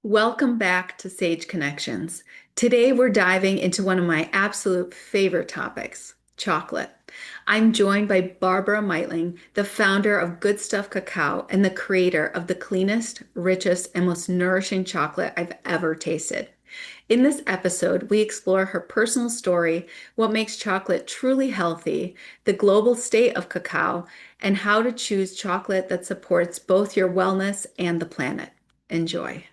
Welcome back to Sage Connections. Today we're diving into one of my absolute favorite topics, chocolate. I'm joined by Barbara Mietling, the founder of Good Stuff Cacao and the creator of the cleanest, richest, and most nourishing chocolate I've ever tasted. In this episode, we explore her personal story, what makes chocolate truly healthy, the global state of cacao, and how to choose chocolate that supports both your wellness and the planet. Enjoy.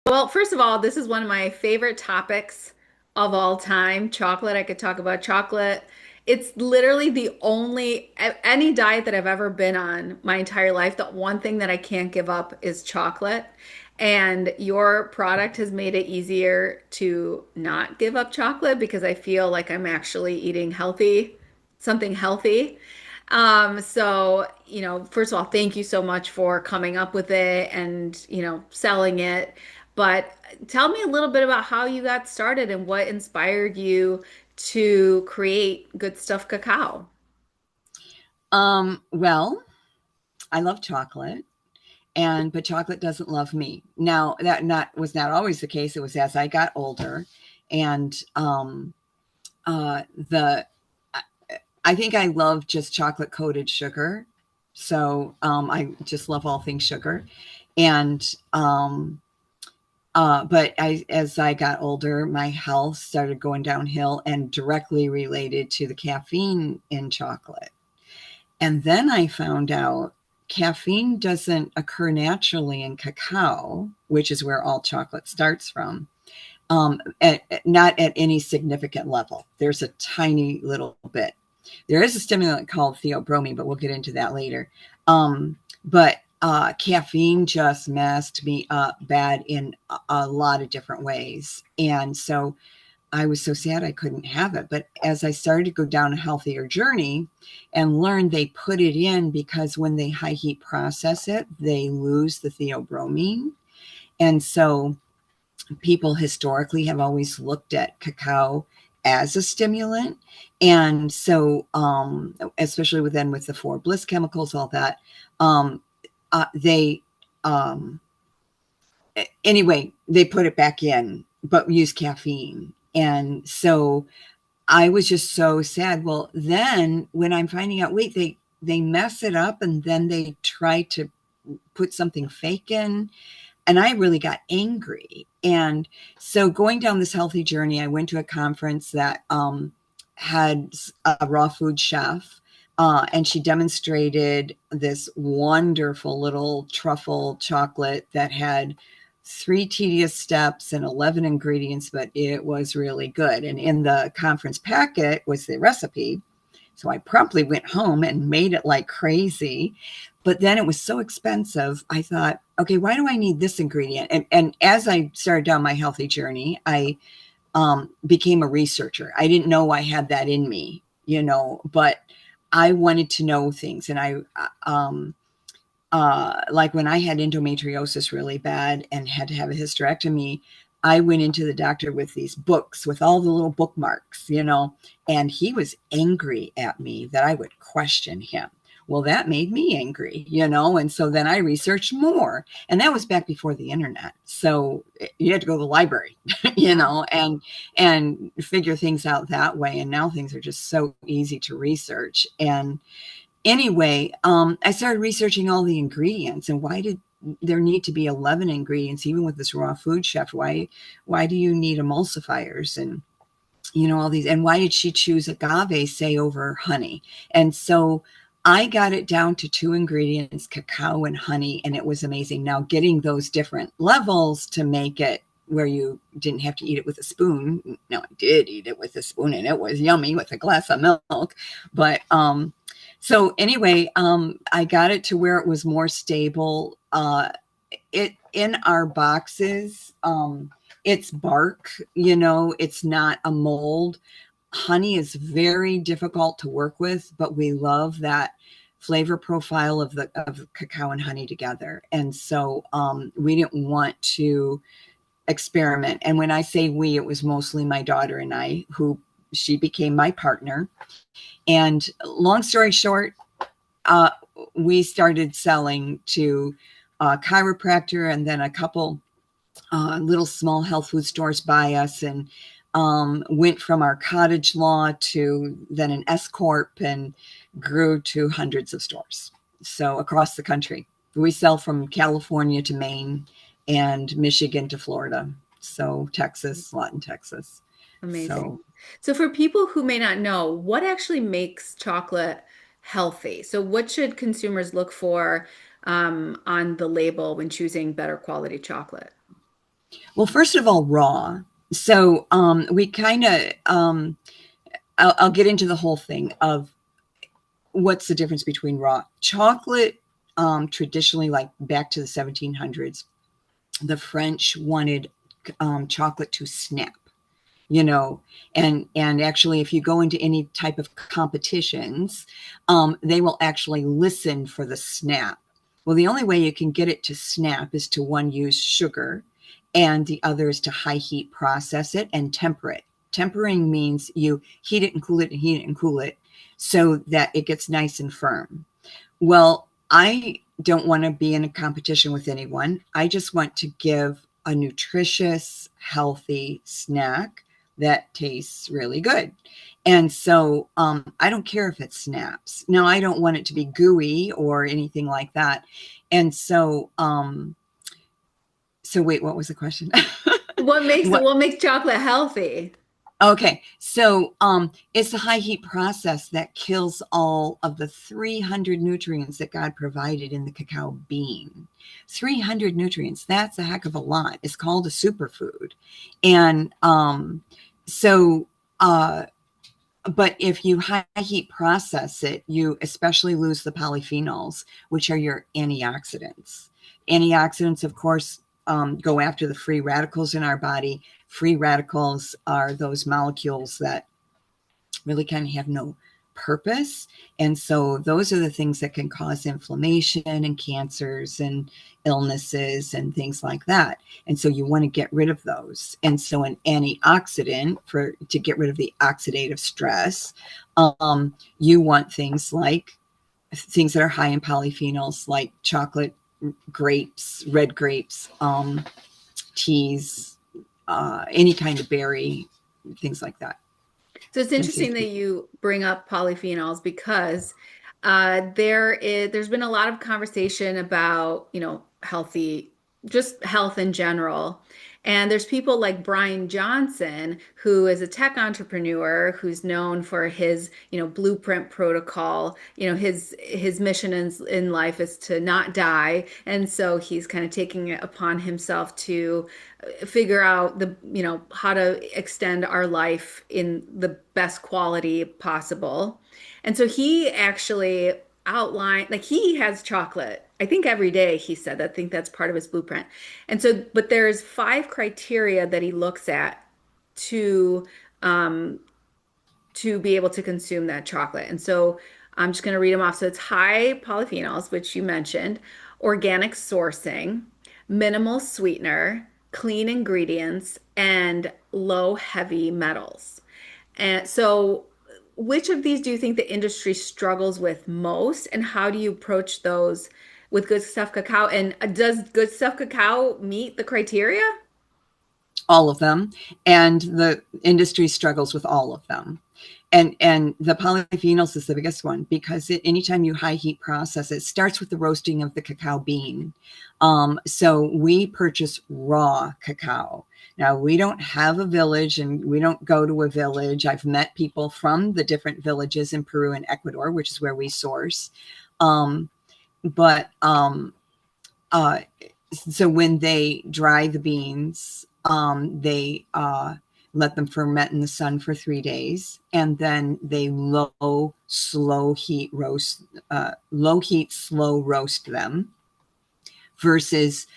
Well, first of all, this is one of my favorite topics of all time, chocolate. I could talk about chocolate. It's literally the only, any diet that I've ever been on my entire life, the one thing that I can't give up is chocolate. And your product has made it easier to not give up chocolate because I feel like I'm actually eating healthy, something healthy. First of all, thank you so much for coming up with it and, selling it. But tell me a little bit about how you got started and what inspired you to create Good Stuff Cacao. Well, I love chocolate, but chocolate doesn't love me. Now, that not was not always the case. It was as I got older, and the I think I love just chocolate coated sugar. So I just love all things sugar, and as I got older, my health started going downhill and directly related to the caffeine in chocolate. And then I found out caffeine doesn't occur naturally in cacao, which is where all chocolate starts from, not at any significant level. There's a tiny little bit. There is a stimulant called theobromine, but we'll get into that later. But caffeine just messed me up bad in a lot of different ways. And so I was so sad I couldn't have it. But as I started to go down a healthier journey and learn they put it in because when they high heat process it, they lose the theobromine. And so people historically have always looked at cacao as a stimulant. And so, especially with the four bliss chemicals, all that, they, anyway, they put it back in, but use caffeine. And so I was just so sad. Well, then when I'm finding out, wait, they mess it up and then they try to put something fake in. And I really got angry. And so going down this healthy journey, I went to a conference that had a raw food chef. And she demonstrated this wonderful little truffle chocolate that had 3 tedious steps and 11 ingredients, but it was really good. And in the conference packet was the recipe. So I promptly went home and made it like crazy. But then it was so expensive. I thought, okay, why do I need this ingredient? And as I started down my healthy journey, I became a researcher. I didn't know I had that in me, but I wanted to know things. And like when I had endometriosis really bad and had to have a hysterectomy, I went into the doctor with these books with all the little bookmarks, and he was angry at me that I would question him. Well, that made me angry, and so then I researched more. And that was back before the internet. So you had to go to the library, and figure things out that way. And now things are just so easy to research. And anyway, I started researching all the ingredients and why did there need to be 11 ingredients, even with this raw food chef? Why do you need emulsifiers and, all these, and why did she choose agave, say, over honey? And so I got it down to 2 ingredients, cacao and honey, and it was amazing. Now getting those different levels to make it where you didn't have to eat it with a spoon. No, I did eat it with a spoon and it was yummy with a glass of milk. But, so anyway, I got it to where it was more stable. It in our boxes, it's bark, it's not a mold. Honey is very difficult to work with, but we love that flavor profile of cacao and honey together. And so we didn't want to experiment. And when I say we, it was mostly my daughter and I, who she became my partner. And long story short, we started selling to a chiropractor and then a couple little small health food stores by us, and went from our cottage law to then an S Corp and grew to hundreds of stores. So across the country, we sell from California to Maine and Michigan to Florida. So Texas, a lot in Texas. Amazing. So, So for people who may not know, what actually makes chocolate healthy? So what should consumers look for on the label when choosing better quality chocolate? well, first of all, raw. So we kind of, I'll get into the whole thing of what's the difference between raw chocolate. Traditionally, like back to the 1700s, the French wanted chocolate to snap, you know, and actually, if you go into any type of competitions, they will actually listen for the snap. Well, the only way you can get it to snap is to one, use sugar, and the other is to high heat process it and temper it. Tempering means you heat it and cool it and heat it and cool it so that it gets nice and firm. Well, I don't want to be in a competition with anyone. I just want to give a nutritious, healthy snack that tastes really good. And so I don't care if it snaps. Now, I don't want it to be gooey or anything like that. And so, so wait, what was the question? What? What makes chocolate healthy? Okay, so it's the high heat process that kills all of the 300 nutrients that God provided in the cacao bean. 300 nutrients, that's a heck of a lot. It's called a superfood. And so, uh, but if you high heat process it, you especially lose the polyphenols, which are your antioxidants. Antioxidants, of course, go after the free radicals in our body. Free radicals are those molecules that really kind of have no purpose. And so those are the things that can cause inflammation and cancers and illnesses and things like that. And so you want to get rid of those. And so an antioxidant for to get rid of the oxidative stress, you want things like things that are high in polyphenols, like chocolate, grapes, red grapes, teas, any kind of berry, things like that. So it's Them seem interesting to that be you bring up polyphenols because there's been a lot of conversation about, healthy, just health in general. And there's people like Bryan Johnson, who is a tech entrepreneur who's known for his, blueprint protocol. His mission in life is to not die. And so he's kind of taking it upon himself to figure out how to extend our life in the best quality possible. And so he actually outlined, like, he has chocolate, I think every day, he said. I think that's part of his blueprint. And so, but there's 5 criteria that he looks at to um, to be able to consume that chocolate. And so I'm just going to read them off. So it's high polyphenols, which you mentioned, organic sourcing, minimal sweetener, clean ingredients, and low heavy metals. And so, which of these do you think the industry struggles with most, and how do you approach those with Good Stuff Cacao? And does Good Stuff Cacao meet the criteria? all of them, and the industry struggles with all of them. And the polyphenols is the biggest one because anytime you high heat process, it starts with the roasting of the cacao bean. So we purchase raw cacao. Now, we don't have a village and we don't go to a village. I've met people from the different villages in Peru and Ecuador, which is where we source. Um, but uh, so when they dry the beans, they let them ferment in the sun for 3 days, and then they low heat, slow roast them. Versus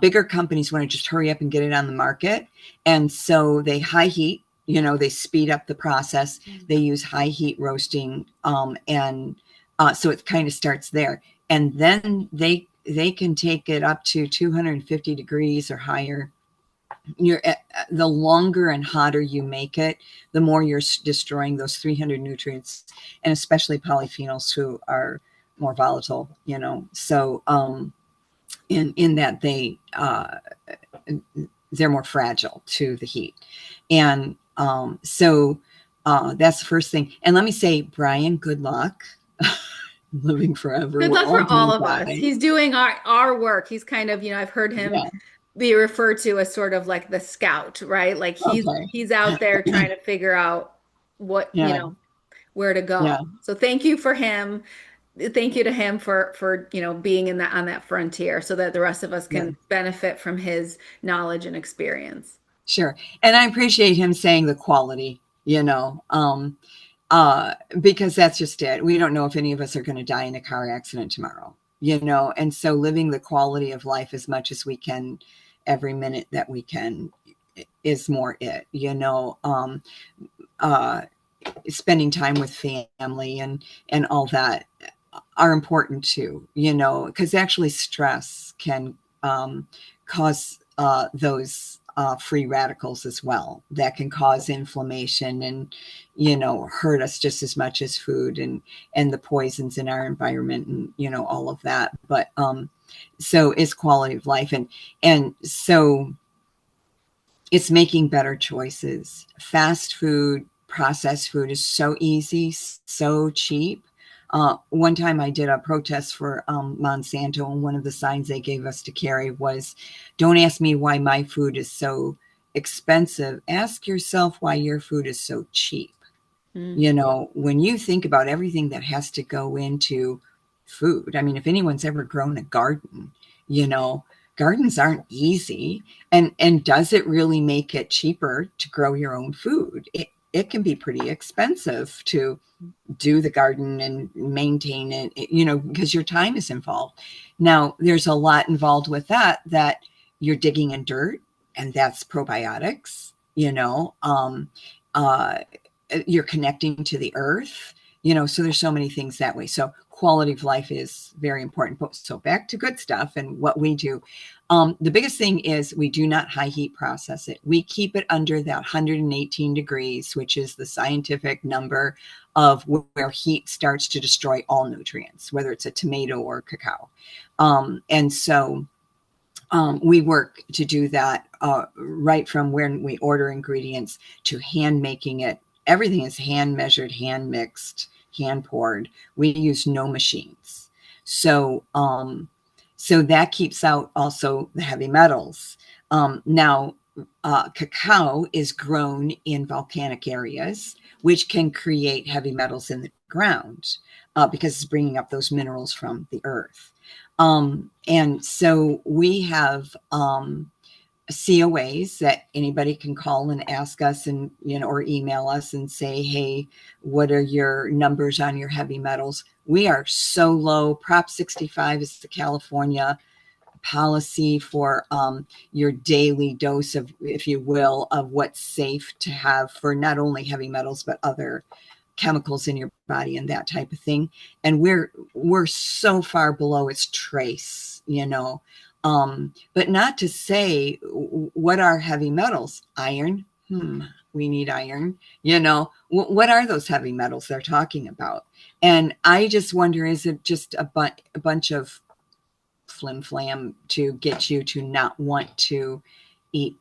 bigger companies want to just hurry up and get it on the market, and so they high heat. They speed up the process. They use high heat roasting, and so it kind of starts there, and then they can take it up to 250 degrees or higher. The longer and hotter you make it, the more you're destroying those 300 nutrients, and especially polyphenols, who are more volatile. So in that they're more fragile to the heat. And that's the first thing. And let me say, Bryan, good luck living forever. Good We're luck all for going all to of us. die. He's doing our work. He's kind of, I've heard him Yeah. be referred to as sort of like the scout, right? Like Okay. he's out there trying to figure out what, Yeah. where to Yeah. go. So thank you for him. Thank you to him for, being in that on that frontier so that the rest of us Yeah. can benefit from his knowledge and experience. Sure. And I appreciate him saying the quality, because that's just it. We don't know if any of us are going to die in a car accident tomorrow, and so living the quality of life as much as we can, every minute that we can, is more it, uh, spending time with family and all that are important too, because actually stress can cause those free radicals as well that can cause inflammation and hurt us just as much as food and the poisons in our environment and all of that. But so it's quality of life, and so it's making better choices. Fast food, processed food is so easy, so cheap. One time I did a protest for Monsanto, and one of the signs they gave us to carry was, "Don't ask me why my food is so expensive. Ask yourself why your food is so cheap." Mm. When you think about everything that has to go into food, I mean, if anyone's ever grown a garden, you know, gardens aren't easy. And does it really make it cheaper to grow your own food? It can be pretty expensive to do the garden and maintain it, because your time is involved. Now, there's a lot involved with that you're digging in dirt, and that's probiotics, uh, you're connecting to the earth, so there's so many things that way. So quality of life is very important. But so back to good stuff and what we do. The biggest thing is we do not high heat process it. We keep it under that 118 degrees, which is the scientific number of where heat starts to destroy all nutrients, whether it's a tomato or cacao. And so we work to do that right from when we order ingredients to hand making it. Everything is hand measured, hand mixed, hand poured. We use no machines. So that keeps out also the heavy metals. Now, cacao is grown in volcanic areas, which can create heavy metals in the ground because it's bringing up those minerals from the earth. And so we have COAs that anybody can call and ask us and, or email us and say, hey, what are your numbers on your heavy metals? We are so low. Prop 65 is the California policy for your daily dose of, if you will, of what's safe to have for not only heavy metals, but other chemicals in your body and that type of thing. And we're so far below its trace, but not to say what are heavy metals. Iron, we need iron. What are those heavy metals they're talking about? And I just wonder, is it just a bunch of flim flam to get you to not want to eat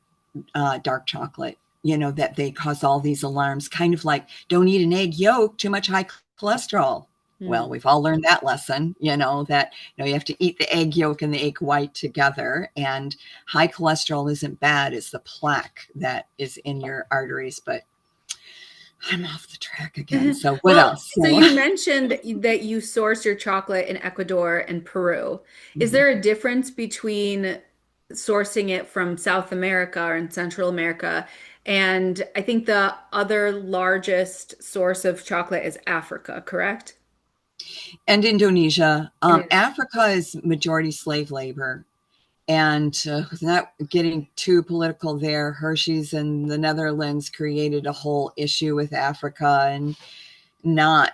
dark chocolate, that they cause all these alarms, kind of like, don't eat an egg yolk, too much high cholesterol. Mm. Well, we've all learned that lesson, that you have to eat the egg yolk and the egg white together. And high cholesterol isn't bad. It's the plaque that is in your arteries. But I'm off the track again. So what Well, else? so So, you mentioned that you source your chocolate in Ecuador and Peru. Is there a difference between sourcing it from South America or in Central America? And I think the other largest source of chocolate is Africa, correct? and Indonesia, And it, Africa is majority slave labor. And not getting too political there, Hershey's in the Netherlands created a whole issue with Africa and not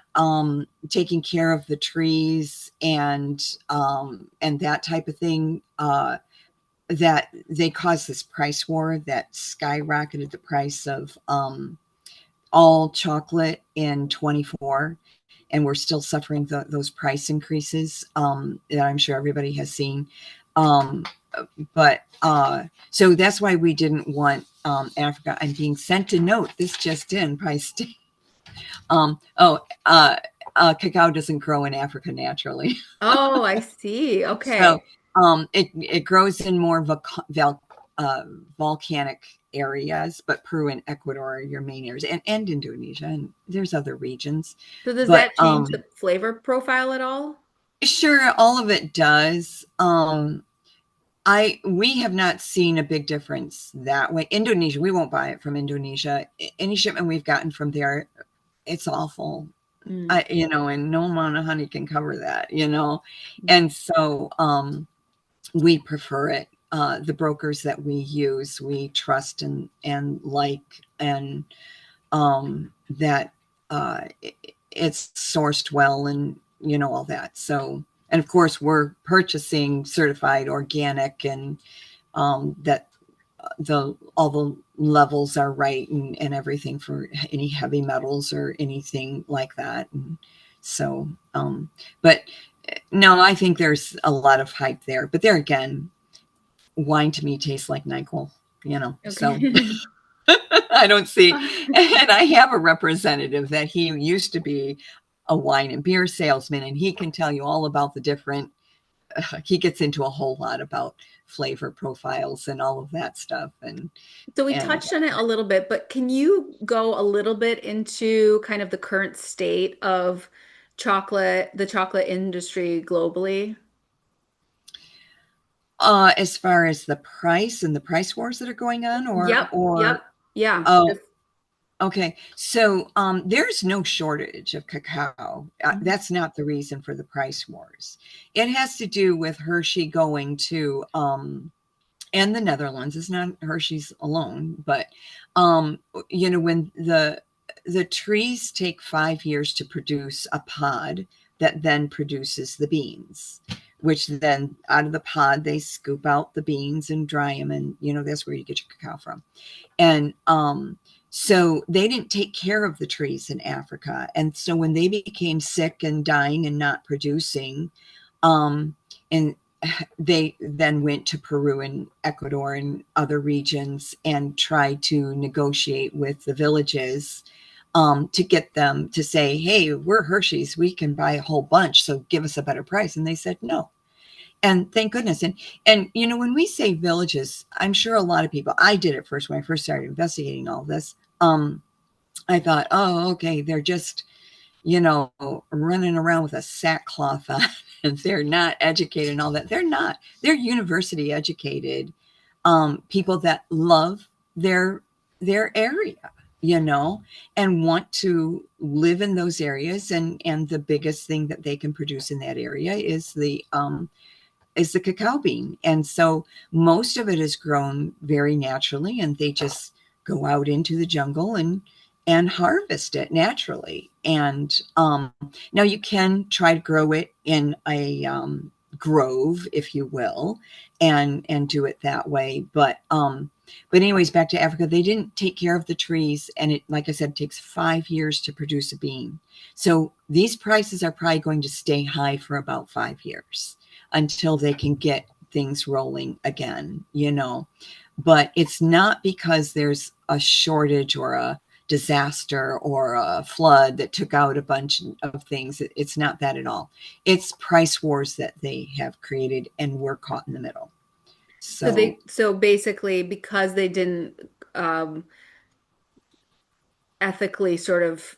taking care of the trees and that type of thing. That they caused this price war that skyrocketed the price of all chocolate in 24, and we're still suffering those price increases that I'm sure everybody has seen. but so that's why we didn't want Africa. I'm being sent a note. This just in, probably. Oh, cacao doesn't grow in Africa naturally. Oh, I see. So Okay. it grows in more uh, volcanic areas, but Peru and Ecuador are your main areas, and Indonesia, and there's other regions. So does But that change the flavor profile at all? sure, all of it does. We have not seen a big difference that way. Indonesia, we won't buy it from Indonesia. Any shipment we've gotten from there, it's awful. Mm. And no amount of honey can cover that, and so we prefer it. The brokers that we use, we trust and like, and that it's sourced well, and all that. So, and of course, we're purchasing certified organic, and that the all the levels are right, and everything for any heavy metals or anything like that. And so, but no, I think there's a lot of hype there. But there again, wine to me tastes like NyQuil, so Okay. I don't see. And I have a representative that he used to be a wine and beer salesman, and he can tell you all about the different, he gets into a whole lot about flavor profiles and all of that stuff. So we And touched on it a little bit, but can you go a little bit into kind of the current state of the chocolate industry globally? as far as the price and the price wars that are going on, Yep, yep, yeah. oh, okay. So there's no shortage of cacao. Mhm. That's not the reason for the price wars. It has to do with Hershey going to and the Netherlands. It's not Hershey's alone, but when the trees take 5 years to produce a pod that then produces the beans, which then out of the pod they scoop out the beans and dry them, and that's where you get your cacao from. And so they didn't take care of the trees in Africa. And so when they became sick and dying and not producing, and they then went to Peru and Ecuador and other regions and tried to negotiate with the villages, to get them to say, hey, we're Hershey's, we can buy a whole bunch, so give us a better price. And they said no. And thank goodness. And when we say villages, I'm sure a lot of people, I did it first when I first started investigating all this. I thought, oh, okay, they're just, running around with a sackcloth on, and they're not educated and all that. They're not. They're university educated people that love their area, and want to live in those areas. And the biggest thing that they can produce in that area is the cacao bean. And so most of it is grown very naturally, and they just go out into the jungle and harvest it naturally. And now you can try to grow it in a grove, if you will, and do it that way. But anyways, back to Africa, they didn't take care of the trees, and it, like I said, it takes 5 years to produce a bean. So these prices are probably going to stay high for about 5 years until they can get things rolling again, But it's not because there's a shortage or a disaster or a flood that took out a bunch of things. It's not that at all. It's price wars that they have created, and we're caught in the middle. So So basically, because they didn't um, ethically sort of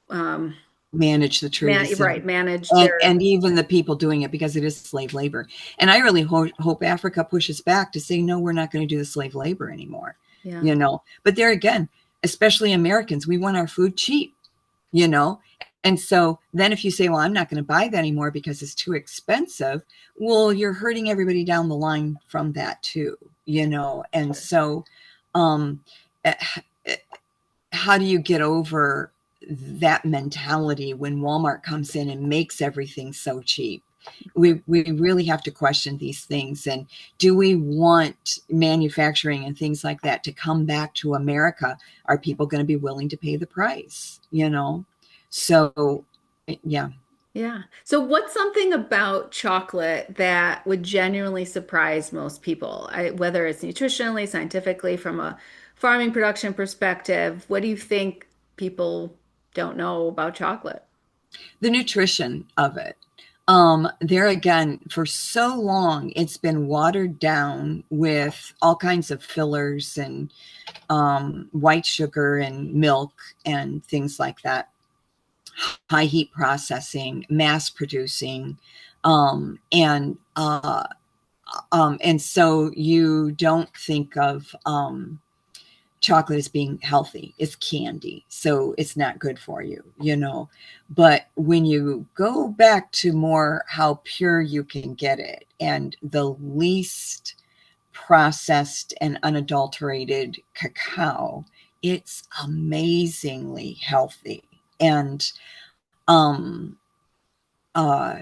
um, manage the trees, right, manage and their, and even the people doing it, because it is slave labor. And I really hope Africa pushes back to say, no, we're not going to do the slave labor anymore. yeah. But there again, especially Americans, we want our food cheap, you know. And so then if you say, well, I'm not going to buy that anymore because it's too expensive, well, you're hurting everybody down the line from that too, And so um eh, how do you get over that mentality when Walmart comes in and makes everything so cheap? We really have to question these things. And do we want manufacturing and things like that to come back to America? Are people going to be willing to pay the price? So yeah. Yeah. So what's something about chocolate that would genuinely surprise most people? Whether it's nutritionally, scientifically, from a farming production perspective, what do you think people don't know about chocolate? The nutrition of it. There again, for so long, it's been watered down with all kinds of fillers and white sugar and milk and things like that, high heat processing, mass producing, um, and uh, and so you don't think of chocolate as being healthy. It's candy, so it's not good for you, you know. But when you go back to more how pure you can get it and the least processed and unadulterated cacao, it's amazingly healthy. And um uh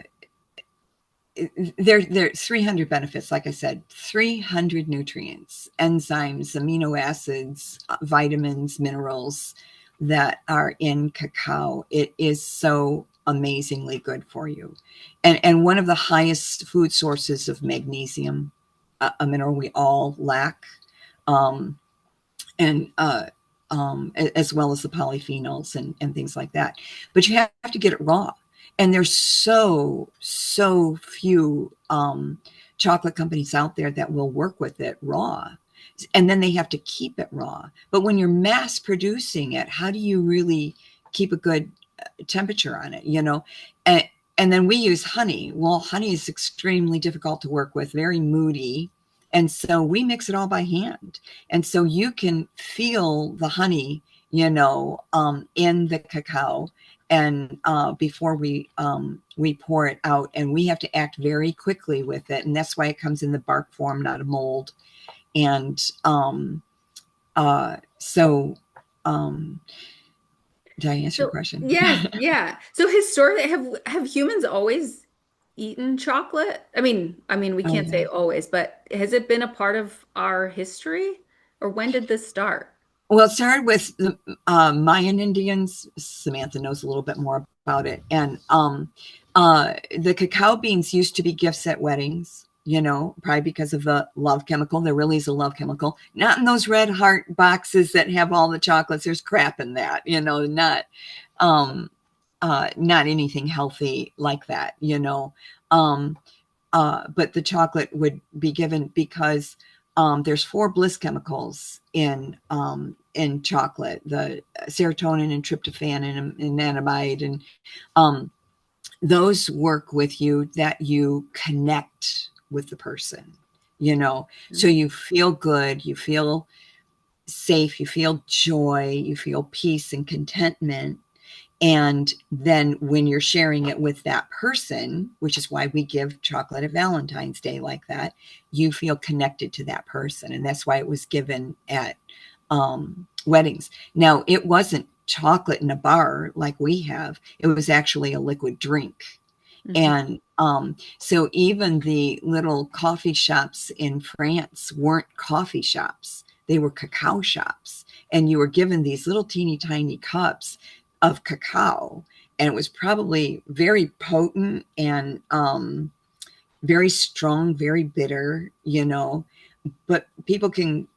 there's 300 benefits, like I said, 300 nutrients, enzymes, amino acids, vitamins, minerals that are in cacao. It is so amazingly good for you. And one of the highest food sources of magnesium, a mineral we all lack. Um, and as well as the polyphenols and things like that. But you have to get it raw. And there's so few chocolate companies out there that will work with it raw. And then they have to keep it raw. But when you're mass producing it, how do you really keep a good temperature on it, you know? And, and then we use honey. Well, honey is extremely difficult to work with, very moody. And so we mix it all by hand. And so you can feel the honey, you know, in the cacao. And before we pour it out, and we have to act very quickly with it. And that's why it comes in the bark form, not a mold. And so did I answer your So question? yes, yeah. So historically, have humans always eaten chocolate? I mean, we Oh can't say yeah. always, but has it been a part of our history, or when did this start? Well, it started with the Mayan Indians. Samantha knows a little bit more about it. And the cacao beans used to be gifts at weddings, you know, probably because of the love chemical. There really is a love chemical. Not in those red heart boxes that have all the chocolates. There's crap in that, you know, um, not anything healthy like that, you know. Um, but the chocolate would be given because there's four bliss chemicals in chocolate: the serotonin and tryptophan and anandamide, and um, those work with you that you connect with the person. You know, so you feel good, you feel safe, you feel joy, you feel peace and contentment. And then when you're sharing it with that person, which is why we give chocolate at Valentine's Day like that, you feel connected to that person. And that's why it was given at weddings. Now, it wasn't chocolate in a bar like we have, it was actually a liquid drink. Mhm. And so even the little coffee shops in France weren't coffee shops, they were cacao shops. And you were given these little teeny tiny cups of cacao. And it was probably very potent and very strong, very bitter, you know. But people can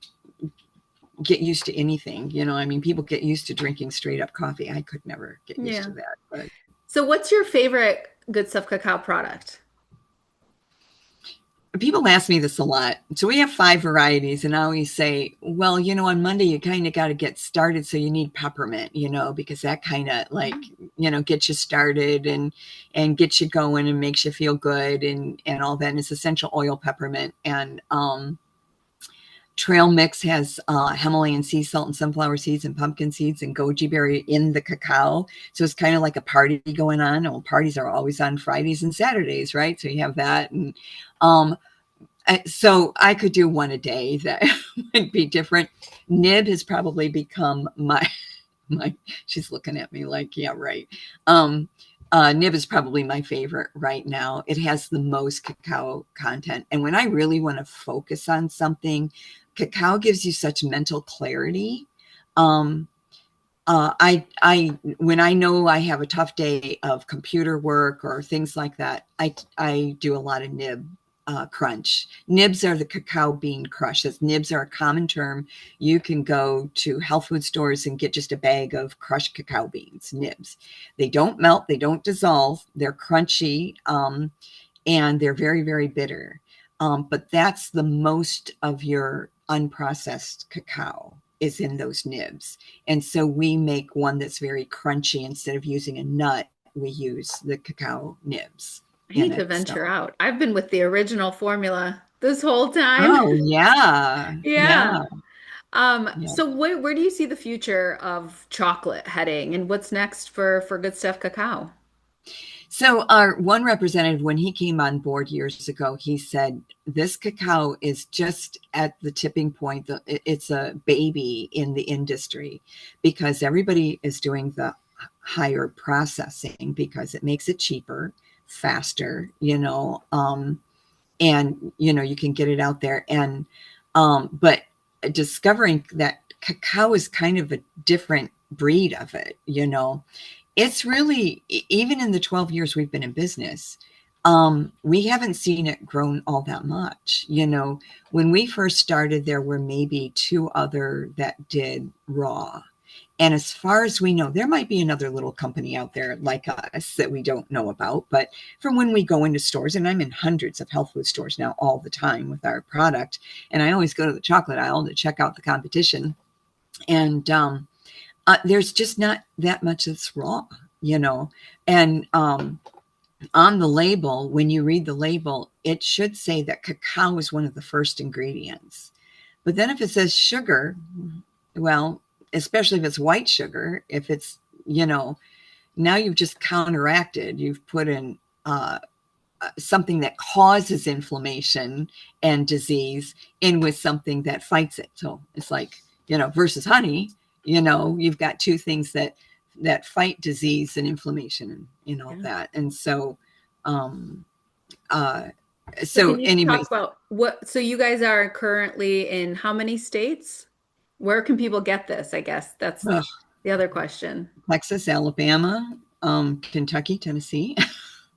get used to anything, you know. I mean, people get used to drinking straight up coffee. I could never get used Yeah. to that. But So what's your favorite Good Stuff Cacao product? people ask me this a lot. So we have 5 varieties, and I always say, well, you know, on Monday you kind of got to get started, so you need peppermint, you know, because that kind of like, you know, gets you started and gets you going and makes you feel good and all that. And it's essential oil peppermint. And trail mix has Himalayan sea salt and sunflower seeds and pumpkin seeds and goji berry in the cacao. So it's kind of like a party going on. Well, parties are always on Fridays and Saturdays, right? So you have that. And um, so I could do one a day that would be different. Nib has probably become my she's looking at me like, yeah, right. Nib is probably my favorite right now. It has the most cacao content. And when I really want to focus on something, cacao gives you such mental clarity. Um, when I know I have a tough day of computer work or things like that, I do a lot of nib crunch. Nibs are the cacao bean crush. Nibs are a common term. You can go to health food stores and get just a bag of crushed cacao beans, nibs. They don't melt, they don't dissolve, they're crunchy, and they're very, very bitter. But that's the most of your unprocessed cacao is in those nibs. And so we make one that's very crunchy. Instead of using a nut, we use the cacao nibs I in need to it. venture So, out. I've been with the original formula this whole time. oh, yeah. Yeah. Yeah. Yeah. So where do you see the future of chocolate heading and what's next for Good Stuff Cacao? So, our one representative, when he came on board years ago, he said, this cacao is just at the tipping point. It's a baby in the industry because everybody is doing the higher processing because it makes it cheaper, faster, and, you can get it out there. But discovering that cacao is kind of a different breed of it. It's really, even in the 12 years we've been in business, we haven't seen it grown all that much. When we first started, there were maybe two other that did raw. And as far as we know, there might be another little company out there like us that we don't know about. But from when we go into stores, and I'm in hundreds of health food stores now all the time with our product, and I always go to the chocolate aisle to check out the competition. And there's just not that much that's raw, you know. And on the label, when you read the label, it should say that cacao is one of the first ingredients. But then if it says sugar, well, especially if it's white sugar, if it's, now you've just counteracted, you've put in something that causes inflammation and disease in with something that fights it. So it's like, versus honey, you've got two things that fight disease and inflammation and all Yeah. that. And so, um, uh, So can so you talk anyways, about so you guys are currently in how many states? Where can people get this? I guess that's ugh, the other question. Texas, Alabama, Kentucky, Tennessee,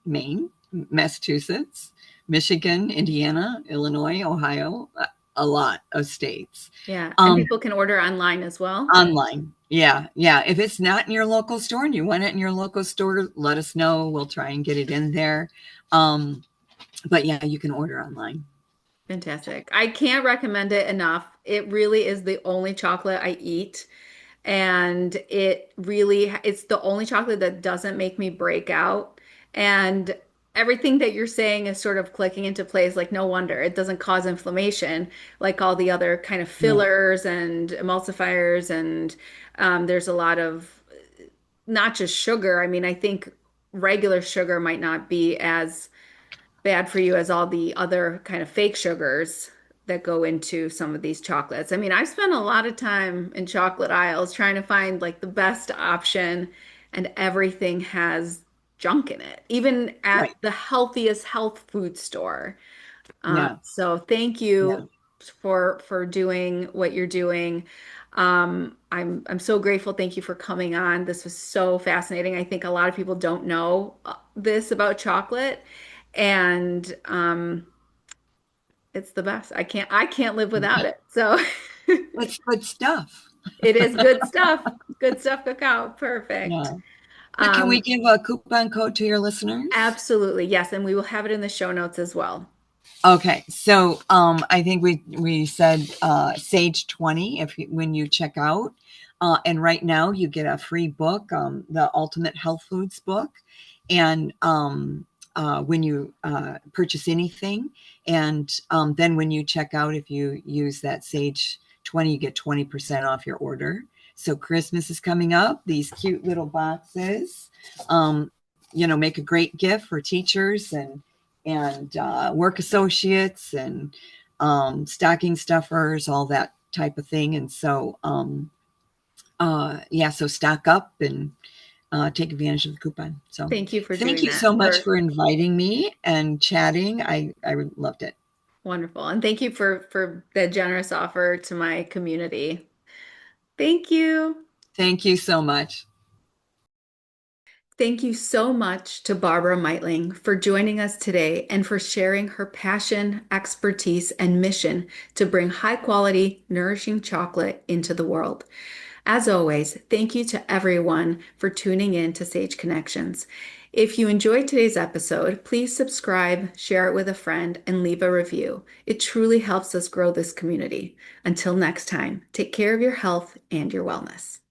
Maine, Massachusetts, Michigan, Indiana, Illinois, Ohio, a lot of states. Yeah. And Um, people can order online as well. Online. Yeah. Yeah. If it's not in your local store and you want it in your local store, let us know. We'll try and get it in there. Um, but yeah, you can order online. Fantastic. I can't recommend it enough. It really is the only chocolate I eat. And it's the only chocolate that doesn't make me break out. And everything that you're saying is sort of clicking into place. Like, no wonder it doesn't cause inflammation like all the other kind of Right. fillers and emulsifiers. And there's a lot of not just sugar. I mean, I think regular sugar might not be as bad for you as all the other kind of fake sugars that go into some of these chocolates. I mean, I've spent a lot of time in chocolate aisles trying to find like the best option, and everything has junk in it, even at Right. the healthiest health food store. Yeah. So thank Yeah. you for doing what you're doing. I'm so grateful. Thank you for coming on. This was so fascinating. I think a lot of people don't know this about chocolate, and it's the best. I can't live without it. So It's good stuff. it is good stuff. Good stuff, cacao. Perfect. Yeah. So can we Um, give a coupon code to your listeners? Absolutely. Yes, and we will have it in the show notes as well. Okay, so I think we said Sage 20 when you check out, and right now you get a free book, the Ultimate Health Foods book, and when you purchase anything, and then when you check out, if you use that Sage 20, you get 20% off your order. So Christmas is coming up. These cute little boxes, um, make a great gift for teachers and work associates and stocking stuffers, all that type of thing. And so, yeah, so stock up and take advantage of the coupon. So Thank you for thank doing you that. so much For for inviting me and chatting. I loved it. Wonderful. And thank you for the generous offer to my community. Thank you. Thank you so much. Thank you so much to Barbara Mietling for joining us today and for sharing her passion, expertise, and mission to bring high quality, nourishing chocolate into the world. As always, thank you to everyone for tuning in to Sage Connections. If you enjoyed today's episode, please subscribe, share it with a friend, and leave a review. It truly helps us grow this community. Until next time, take care of your health and your wellness.